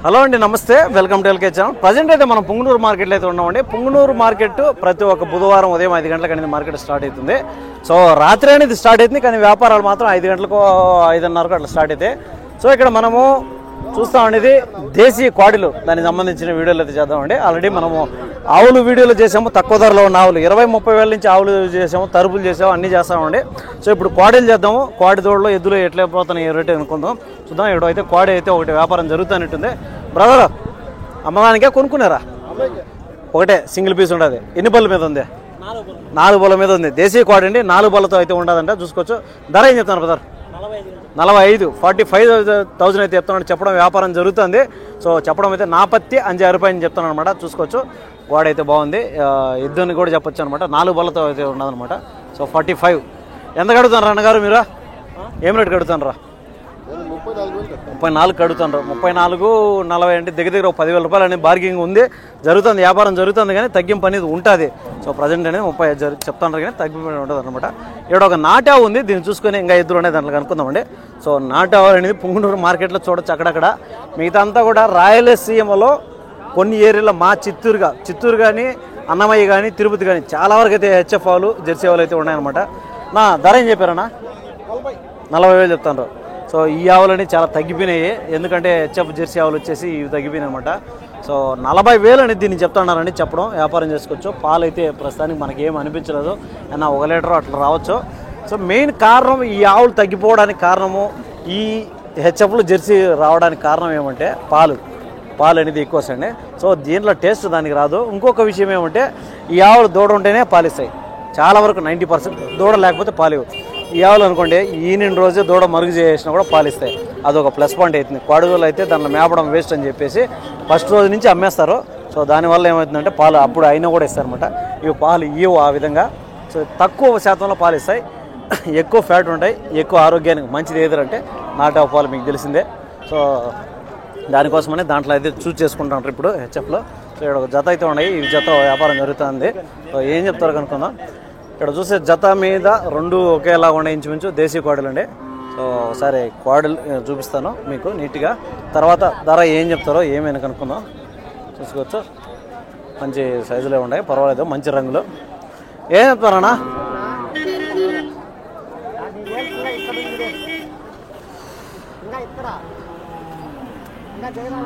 Hello అండి, నమస్తే. Welcome to LK channel. Present అయితే మనం పుంగనూరు మార్కెట్లో అయితే ఉన్నామండి. పుంగనూరు మార్కెట్ ప్రతి ఒక్క బుధవారం ఉదయం 5 గంటలకు అనేది మార్కెట్ స్టార్ట్ అవుతుంది. సో రాత్రి అనేది స్టార్ట్ అవుతుంది, కానీ వ్యాపారాలు మాత్రం 5 గంటలకు 5:30కు అట్లా స్టార్ట్ అవుతాయి. సో ఇక్కడ మనము చూస్తామండి దేశీయ కోడిలు, దానికి సంబంధించిన వీడియోలు అయితే చేద్దామండి. ఆల్రెడీ మనము ఆవులు వీడియోలు చేసాము, తక్కువ ధరలో ఉన్న ఆవులు 20-30 వేల నుంచి ఆవులు చేసాము, తరుపులు చేసాము, అన్నీ చేస్తామండి. సో ఇప్పుడు కోడీలు చేద్దాము. కోడి దోడలో ఎద్దులు ఎట్లా పోతున్నాయి రేట్ అనుకుందాం, చూద్దాం. ఇక్కడ అయితే కోడి అయితే ఒకటి వ్యాపారం జరుగుతున్నట్టుంది. బ్రదర్, అమ్మదానికే కొనుక్కున్నారా? ఒకటే సింగిల్ పీస్ ఉండదు. ఎన్ని బళ్ళ మీద ఉంది? 4 బళ్ళ మీద ఉంది. దేశీయ కోడి అండి, 4 బళ్ళతో అయితే ఉండదంట. చూసుకోవచ్చు. ధర ఏం చెప్తాను బ్రదర్? 45 45,000 అయితే చెప్తున్నాడు. చెప్పడం వ్యాపారం జరుగుతుంది. సో చెప్పడం అయితే 45,000 రూపాయలు చెప్తాను అనమాట. చూసుకోవచ్చు. గోడ అయితే బాగుంది. ఎద్దుని కూడా చెప్పొచ్చు అనమాట. 4 బళ్ళతో అయితే ఉన్నదనమాట. సో 45 ఎంత కడుగుతాను అన్నగారు మీరు? ఏం రేటు కడుగుతాను రా? 34 కడుగుతాను. 34, 40 అంటే దగ్గర 10,000 రూపాయలు అనేది బార్గింగ్ ఉంది, జరుగుతుంది, వ్యాపారం జరుగుతుంది, కానీ తగ్గింపు అనేది ఉంటుంది. సో ప్రజెంట్ అనేది 30 చెప్తాను, కానీ తగ్గింపు ఉంటుంది అనమాట. ఇక్కడ ఒక నాటావు ఉంది, దీన్ని చూసుకొని ఇంకా ఎదురు అనేది దాంట్లో కనుక్కుందామండి. సో నాటావు అనేది పుంగనూరు మార్కెట్లో చూడొచ్చు. అక్కడక్కడ మిగతా అంతా కూడా రాయలసీమలో కొన్ని ఏరియాలో మా చిత్తూరు కానీ, అన్నమయ్య కానీ, తిరుపతి కానీ చాలా వరకు అయితే హెచ్ఎఫ్ ఆవులు, జెర్సీ ఆవులు అయితే ఉన్నాయన్నమాట. నా ధర ఏం చెప్పారన్నా? 40,000 చెప్తాను. సో ఈ ఆవులని చాలా తగ్గిపోయినాయి, ఎందుకంటే హెచ్ఎఫ్ జెర్సీ ఆవులు వచ్చేసి ఇవి తగ్గిపోయినాయి అనమాట. సో 40,000 అనేది దీన్ని చెప్తున్నారండి. చెప్పడం వ్యాపారం చేసుకోవచ్చు. పాలు అయితే ప్రస్తుతానికి మనకి ఏం అనిపించలేదు, అన్న 1 లీటర్ అట్లా రావచ్చు. సో మెయిన్ కారణం ఈ ఆవులు తగ్గిపోవడానికి కారణము, ఈ హెచ్ఎఫ్లు జెర్సీ రావడానికి కారణం ఏమంటే పాలు అనేది ఎక్కువ వస్తాయండి. సో దీంట్లో టేస్ట్ దానికి రాదు. ఇంకొక విషయం ఏమంటే ఈ ఆవులు దూడ ఉంటేనే పాలిస్తాయి. చాలా వరకు 90% దూడ లేకపోతే పాలివు. ఈ ఆవులు అనుకోండి, ఈనిన రోజే దూడ మరుగు చేసినా కూడా పాలిస్తాయి. అదొక ప్లస్ పాయింట్ అవుతుంది. కోడిదూడలు అయితే దాంట్లో మేపడం వేస్ట్ అని చెప్పేసి ఫస్ట్ రోజు నుంచి అమ్మేస్తారు. సో దానివల్ల ఏమవుతుందంటే పాలు అప్పుడు అయినా కూడా ఇస్తారనమాట. ఇవి పాలు ఇవ్వవు ఆ విధంగా. సో తక్కువ శాతంలో పాలు ఇస్తాయి, ఎక్కువ ఫ్యాట్ ఉంటాయి, ఎక్కువ ఆరోగ్యానికి మంచిది ఏదంటే నాటావు పాలు, మీకు తెలిసిందే. సో దానికోసమనే దాంట్లో అయితే చూస్ చేసుకుంటారు ఇప్పుడు హెచ్ఎఫ్లో. సో ఇక్కడ ఒక జత అయితే ఉన్నాయి, ఈ జత వ్యాపారం జరుగుతుంది. సో ఏం చెప్తారో కనుక్కుందాం. ఇక్కడ చూసే జత మీద 2 ఒకేలాగా ఉండే ఇంచుమించు దేశీ కోడలు అండి. సో ఒకసారి కోడలు చూపిస్తాను మీకు నీట్గా, తర్వాత ధర ఏం చెప్తారో ఏమైనా కనుక్కుందాం. చూసుకోవచ్చు. మంచి సైజులో ఉన్నాయి, పర్వాలేదు, మంచి రంగులు. ఏం చెప్తారన్నా?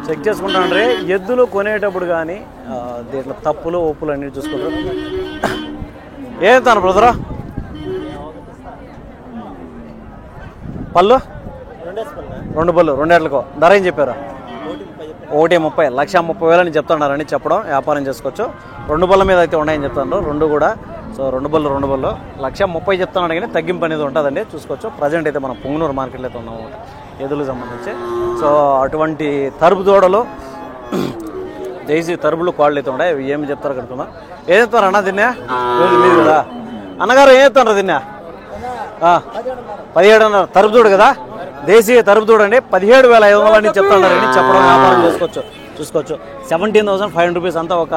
చెక్ చేసుకుంటాను. ఎద్దులు కొనేటప్పుడు కానీ దీంట్లో తప్పులు ఒప్పులు అన్నీ చూసుకుంటారు. ఏం చెప్తాను బ్రదరా? పళ్ళు 2 బళ్ళు 2 ఏళ్ళకో. ధర ఏం చెప్పారు? 1,30,000 1,30,000 అని చెప్తున్నారని చెప్పడం వ్యాపారం చేసుకోవచ్చు. 2 బళ్ళ మీద అయితే ఉన్నాయని చెప్తున్నారు, 2 కూడా. సో 2 బళ్ళు 1,30,000 చెప్తున్నాడు, కానీ తగ్గింపు అనేది ఉంటుందండి. చూసుకోవచ్చు. ప్రజెంట్ అయితే మనం పుంగనూరు మార్కెట్లో అయితే ఉన్నాము ఎదులకు సంబంధించి. సో అటువంటి తరుపు దూడలు, దేశీ తరుపులు కోళ్ళు అయితే ఉన్నాయి. ఏమి చెప్తారు కనుక్కుందాం. ఏం చెప్తారు అన్న దీన్నే? మీరు కదా అన్నగారు, ఏం చెప్తారు దీన్నే? 17,500 తరుపు దూడు కదా, దేశీయ తరుపు దూడు అండి. 17,500 అని చెప్తున్నారని చెప్పడం వ్యాపారం చూసుకోవచ్చు. 17,500 రూపీస్ అంతా ఒక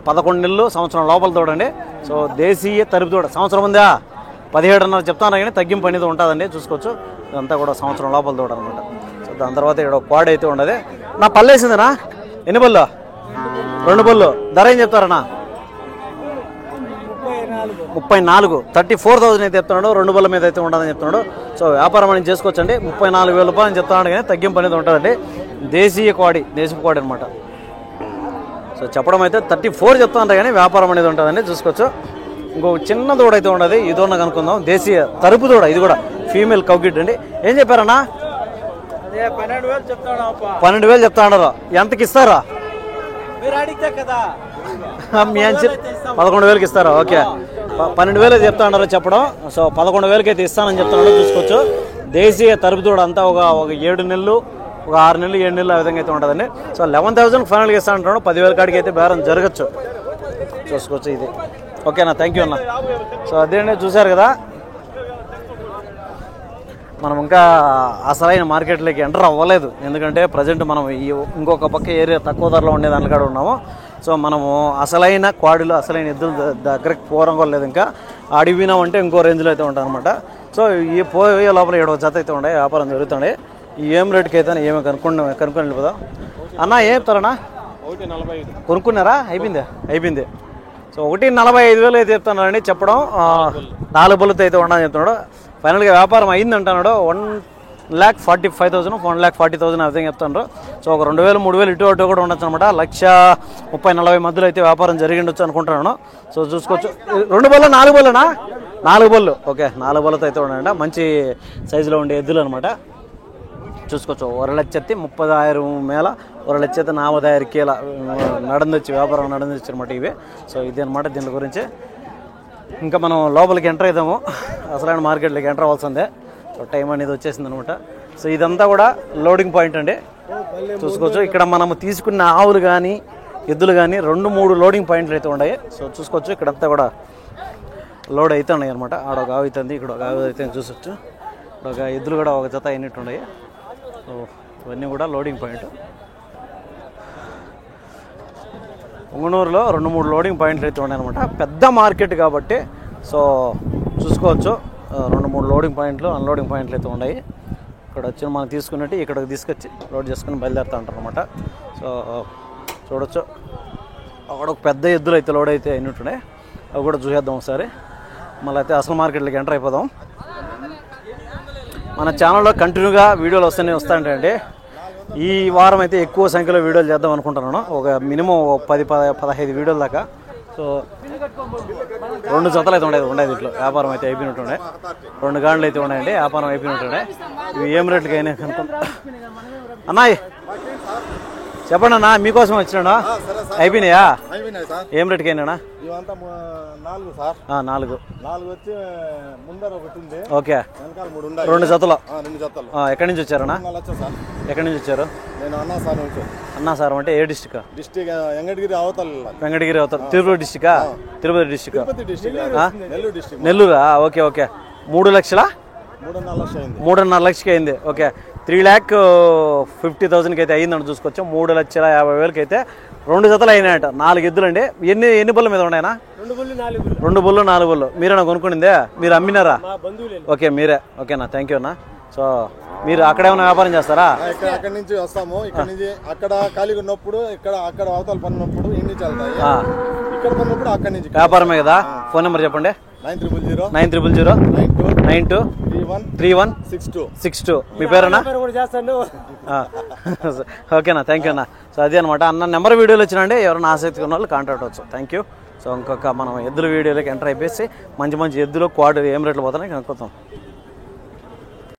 11 నెలలు, సంవత్సరం లోపల దూడండి. సో దేశీయ తరుపు దూడ సంవత్సరం ఉందా? 17,500 చెప్తాను, కానీ తగ్గింపు అనేది ఉంటుందండి. చూసుకోవచ్చు. ఇదంతా కూడా సంవత్సరం లోపల దూడ అనమాట. సో దాని తర్వాత ఇక్కడ కోడి అయితే ఉండదు. నా పళ్ళు వేసిందనా? ఎన్ని బళ్ళు? 2 బళ్ళు. ధర ఏం చెప్తారన్నా? 34 34,000 అయితే చెప్తున్నాడు. 2 బళ్ళ మీద అయితే ఉండదని చెప్తున్నాడు. సో వ్యాపారం అని చేసుకోవచ్చండి. 34,000 రూపాయలు చెప్తున్నాడు, కానీ తగ్గింపు అనేది ఉంటుందండి. దేశీయ కోడి అనమాట. సో చెప్పడం అయితే 34 చెప్తాను, కానీ వ్యాపారం అనేది ఉంటుందండి. చూసుకోవచ్చు. ఇంకొక చిన్న దూడ అయితే ఉండదు, ఈ దూడ కనుక్కుందాం. దేశీయ తరుపు దూడ, ఇది కూడా ఫీమేల్ కౌగిట్ అండి. ఏం చెప్పారన్నా? 12,000 చెప్తా ఉన్నారు. ఎంతకి ఇస్తారా? మీ అంచు 11,000కి ఇస్తారా? ఓకే, 12,000 చెప్తా ఉన్నారు చెప్పడం. సో 11,000కి అయితే ఇస్తానని చెప్తున్నాడు. చూసుకోవచ్చు. దేశీయ తరుపు దూడ అంతా ఒక 7 నెలలు, ఒక 6 నెలలు, 7 నెలలు ఆ విధంగా అయితే ఉంటుందండి. సో 11,000 ఫైనల్గా ఇస్తా అంటున్నాడు. 10,000 కాడికి అయితే బేరం జరగచ్చు. చూసుకోవచ్చు. ఇది ఓకేనా? థ్యాంక్ యూ అన్న. సో అదేంటి, చూసారు కదా, మనం ఇంకా అసలైన మార్కెట్లోకి ఎంటర్ అవ్వలేదు. ఎందుకంటే ప్రజెంట్ మనం ఇంకొక పక్క ఏరియా తక్కువ ధరలో ఉండే దాని కాడ ఉన్నాము. సో మనము అసలైన కోడిలు, అసలైన ఎద్దుల దగ్గరికి పోవడం కూడా లేదు. ఇంకా అడిగినామంటే ఇంకో రేంజ్లో అయితే ఉంటాం అనమాట. సో ఈ పోయే లోపల 7 జత అయితే ఉన్నాయి, వ్యాపారం జరుగుతుండే. ఏం రేటుకి అయితే ఏమో కనుక్కొని వెళ్ళిపోదాం అన్న. ఏం చెప్తారన్నా? 1.45 కొనుక్కున్నారా? అయిపోయింది. సో 1,45,000 అయితే చెప్తున్నారండి. చెప్పడం 4 బళ్ళతో అయితే ఉండని చెప్తున్నాడు. ఫైనల్గా వ్యాపారం అయింది అంటున్నాడు. 1,45,000 1,40,000 అర్థం చెప్తున్నారు. సో ఒక 2,000 3,000 ఇటు అటు కూడా ఉండొచ్చు అనమాట. 1,30,40 మధ్యలో అయితే వ్యాపారం జరిగిండొచ్చు అనుకుంటున్నాను. సో చూసుకోవచ్చు. 2 బళ్ళు 4 బళ్ళునా? 4 బళ్ళు. ఓకే, 4 బళ్ళతో అయితే ఉండండి. మంచి సైజులో ఉండే ఎద్దులు అనమాట. చూసుకోవచ్చు. 1,30,000 మేళ 1,40,000 కీల నడందొచ్చి వ్యాపారం నడందొచ్చు అనమాట ఇవి. సో ఇది అనమాట దీని గురించి. ఇంకా మనం లోపలికి ఎంటర్ అవుతాము. అసలైన మార్కెట్లోకి ఎంటర్ అవ్వాల్సిందే. సో టైం అనేది వచ్చేసింది అనమాట. సో ఇదంతా కూడా లోడింగ్ పాయింట్ అండి. చూసుకోవచ్చు. ఇక్కడ మనము తీసుకున్న ఆవులు కానీ ఎద్దులు కానీ 2-3 లోడింగ్ పాయింట్లు అయితే ఉన్నాయి. సో చూసుకోవచ్చు. ఇక్కడంతా కూడా లోడ్ అయితే ఉన్నాయి అనమాట. ఆడ ఒక ఆవు అవుతుంది, ఇక్కడ ఒక ఆవు అయితే చూసొచ్చు. ఇక్కడ ఒక ఎద్దులు కూడా ఒక జత అయినట్టు ఉన్నాయి. సో ఇవన్నీ కూడా లోడింగ్ పాయింట్. పొంగనూరులో 2-3 లోడింగ్ పాయింట్లు అయితే ఉన్నాయన్నమాట. పెద్ద మార్కెట్ కాబట్టి సో చూసుకోవచ్చు. 2-3 లోడింగ్ పాయింట్లు అన్లోడింగ్ పాయింట్లు అయితే ఉన్నాయి. ఇక్కడ వచ్చి మనం తీసుకున్నట్టు ఇక్కడికి తీసుకొచ్చి లోడ్ చేసుకుని బయలుదేరుతూ ఉంటారు అనమాట. సో చూడొచ్చు. అక్కడ ఒక పెద్ద ఎద్దులు అయితే లోడ్ అయితే అయినట్టున్నాయి. అవి కూడా చూసేద్దాం ఒకసారి. మళ్ళీ అయితే అసలు మార్కెట్లోకి ఎంటర్ అయిపోదాం. మన ఛానల్లో కంటిన్యూగా వీడియోలు వస్తాయంటే ఈ వారం అయితే ఎక్కువ సంఖ్యలో వీడియోలు చేద్దాం అనుకుంటున్నాను. ఒక మినిమం 10-15 వీడియోల దాకా. సో 2 జతలు అయితే ఉండేది ఇట్లా వ్యాపారం అయితే అయిపోయినట్టుండే. 2 గాండ్లు అయితే ఉన్నాయండి. వ్యాపారం అయిపోయినట్టుండే. ఇవి ఏం రేట్లకి అయినా కనుక్కుంటా. అన్నాయి చెప్పండి అన్న, మీకోసం వచ్చినాడా? అయిపోయినాయా? ఏం రేటుకి అయినా? 4 ఓకే. 2 జతలు. ఎక్కడి నుంచి వచ్చారన్నా? ఎక్కడి నుంచి వచ్చారు? అన్నా సార్ అంటే ఏ డిస్టిక్? వెంకటగిరి అవతల. తిరుపతి డిస్టికా? తిరుపతి డిస్టిక్. నెల్లూరా? Okay okay. 3 లక్షల 3.5 లక్షకి అయింది. ఓకే, 3,50,000కి అయితే అయిందని చూసుకోవచ్చు. 3,50,000 అయితే 2 జతలు అయినాయట. 4 ఎద్దులు అండి. ఎన్ని బళ్ళు మీద ఉన్నాయనా? 2 బళ్ళు 4 బళ్ళు. మీరేనా కొనుక్కుందే? మీరు అమ్మినారా? ఓకే, మీరే. ఓకేనా, థ్యాంక్ యూ అన్న. సో మీరు అక్కడ ఏమైనా వ్యాపారం చేస్తారా? అక్కడ నుంచి వస్తాము. ఇక్కడ నుంచి అక్కడ ఖాళీగా ఉన్నప్పుడు అక్కడ అవతల పన్నప్పుడు ఇన్ని చల్తాయి. ఇక్కడ పన్నప్పుడు అక్కడ నుంచి వ్యాపారమే కదా. ఫోన్ నెంబర్ చెప్పండి. 900923162. మీ పేరేనా? ఓకేనా, థ్యాంక్ యూ అన్న. సో అదే అనమాట. అన్న నెంబర్ వీడియోలు వచ్చినండి. ఎవరైనా ఆసక్తి ఉన్న వాళ్ళు కాంటాక్ట్ అవ్వచ్చు. Thank you. సో ఇంకొక మనం ఎద్దుల వీడియోలోకి ఎంటర్ అయిపోయి మంచి ఎద్దులు క్వార్టర్ ఏం రేట్లు పోతున్నాయి కనుక్కుందాం.